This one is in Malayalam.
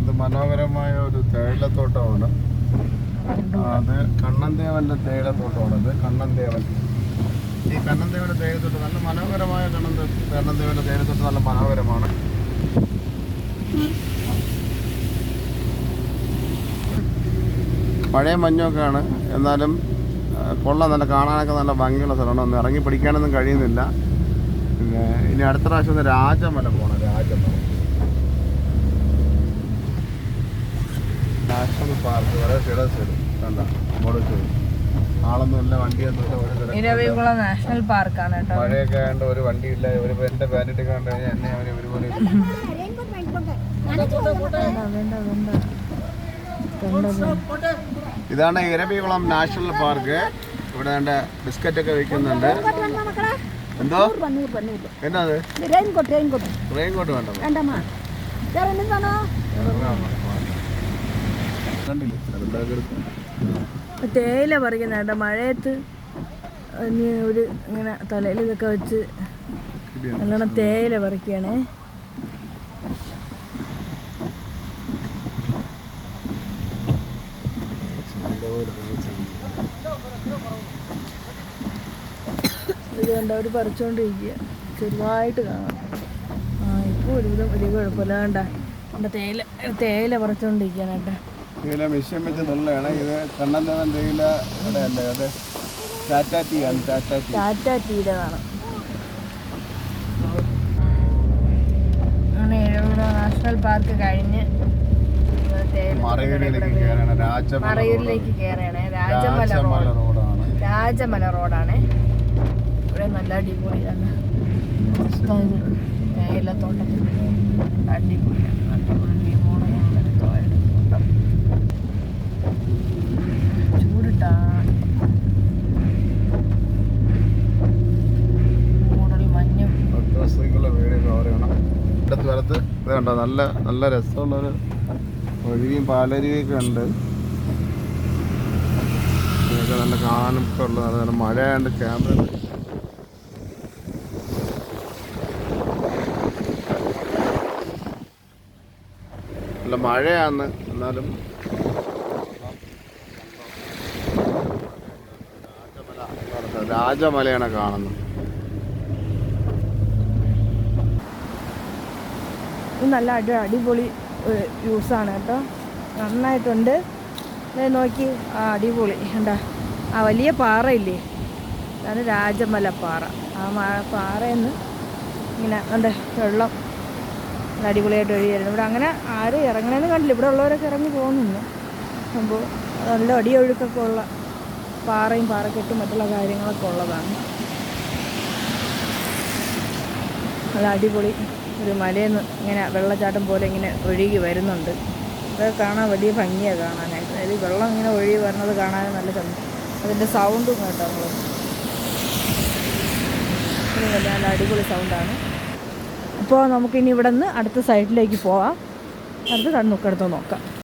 ഇത് മനോഹരമായ ഒരു തേയിലത്തോട്ടമാണ്. അത് കണ്ണൻദേവന്റെ തേയിലത്തോട്ടമാണ്. ഇത് കണ്ണൻദേവൻ. ഈ കണ്ണൻദേവന്റെ തേയിലത്തോട്ടം നല്ല മനോഹരമായ കണ്ണൻദേവന്റെ തേയിലത്തോട്ടം നല്ല മനോഹരമാണ്. പഴയ മഞ്ഞൊക്കെയാണ്, എന്നാലും കൊള്ളാം. നല്ല കാണാനൊക്കെ നല്ല ഭംഗിയുള്ള സ്ഥലമാണ്. ഒന്ന് ഇറങ്ങി പിടിക്കാനൊന്നും കഴിയുന്നില്ല. പിന്നെ ഇനി അടുത്ത പ്രാവശ്യം ഒന്ന് രാജമല പോകണം. രാജമല നാഷണൽ പാർക്ക് വരെ കണ്ട ആളൊന്നുമില്ല, വണ്ടിയൊന്നുമില്ല. ഇരവികുളം നാഷണൽ പാർക്കാണ് കേട്ടോ. മഴയൊക്കെ ആയതുകൊണ്ട് ഒരു വണ്ടിയില്ല. ഒരു എന്റെ പാൻറ്റിട്ട് കണ്ടു കഴിഞ്ഞാൽ എന്നെ അവർ ഒരുപോലെ. ഇതാണ് ഇരവികുളം നാഷണൽ പാർക്ക്. ഇവിടെ വേണ്ട ബിസ്ക്കറ്റ് ഒക്കെ വിൽക്കുന്നുണ്ട്. എന്തോ എന്നാ അത് റെയിൻകോട്ട് വേണ്ട. തേയില പറിക്കുന്ന കേട്ടോ മഴയത്ത്. ഒരു ഇങ്ങനെ തലയിൽ ഇതൊക്കെ വെച്ച് നല്ലോണം തേയില പറിക്കുകയാണേ. ഇത് കണ്ട അവർ പറിച്ചുകൊണ്ടിരിക്കുക. ചെറുതായിട്ട് കാണാം. ഇപ്പോൾ ഒരുവിധം വലിയ കുഴപ്പമില്ല. കണ്ട എൻ്റെ തേയില പറിച്ചുകൊണ്ടിരിക്കുകയാണ് കേട്ടോ. തേയില മിഷ്യൻ വെച്ച് നുള്ളയാണ്. ഇത് കണ്ണൻദേവൻ തേയില അല്ലേ? അത് ടാറ്റാ ടീ ആണ്. ടാറ്റാ ടീയുടെ കാണാം. അങ്ങനെ ഇരവികുളം നാഷണൽ പാർക്ക് കഴിഞ്ഞ് മറയൂരിലേക്ക് കയറണേ. രാജമല റോഡാണ്. ഇവിടെ നല്ല അടിപൊളിയാണ്. തേയിലത്തോട്ടത്തിൽ അടിപൊളിയാണ്. ചൂടിട്ടാ മൂടൽ മഞ്ഞും ഇത് കണ്ടോ. നല്ല നല്ല രസമുള്ളൊരു ഒഴുകിയും പാലരുവിയൊക്കെ ഉണ്ട്. ഇതൊക്കെ നല്ല കാണാനൊക്കെ ഉള്ളത്. നല്ല മഴയാണ്ട് ക്യാമറ നല്ല മഴയാണ്. എന്നാലും രാജമലയാണ് കാണുന്നത്. ഇത് നല്ല അടിപൊളി ജ്യൂസാണ് കേട്ടോ. നന്നായിട്ടുണ്ട്. നോക്കി അടിപൊളി കണ്ടാ. ആ വലിയ പാറയില്ലേ, അതാണ് രാജമല പാറ. ആ പാറയിൽ നിന്ന് ഇങ്ങനെ കണ്ട വെള്ളം അടിപൊളിയായിട്ട് ഒഴുകിയായിരുന്നു. ഇവിടെ അങ്ങനെ ആരും ഇറങ്ങണമെന്ന് കണ്ടില്ല. ഇവിടെ ഉള്ളവരൊക്കെ ഇറങ്ങി പോകുന്നുണ്ട്. അപ്പോൾ നല്ല അടിയൊഴുക്കൊക്കെ ഉള്ള പാറയും പാറക്കെട്ടും മറ്റുള്ള കാര്യങ്ങളൊക്കെ ഉള്ളതാണ്. നല്ല അടിപൊളി ഒരു മലയിൽ നിന്ന് ഇങ്ങനെ വെള്ളച്ചാട്ടം പോലെ ഇങ്ങനെ ഒഴുകി വരുന്നുണ്ട്. അത് കാണാൻ വലിയ ഭംഗിയാണ് കാണാനായിട്ട്. അതായത് വെള്ളം ഇങ്ങനെ ഒഴുകി വരുന്നത് കാണാൻ നല്ല ഭംഗി. അതിൻ്റെ സൗണ്ടും കേട്ടോ നമ്മൾ. നല്ല അടിപൊളി സൗണ്ടാണ്. അപ്പോൾ നമുക്കിനി ഇവിടെ നിന്ന് അടുത്ത സൈഡിലേക്ക് പോവാം. അടുത്ത് കണ്ണുക്കടുത്ത് നോക്കാം.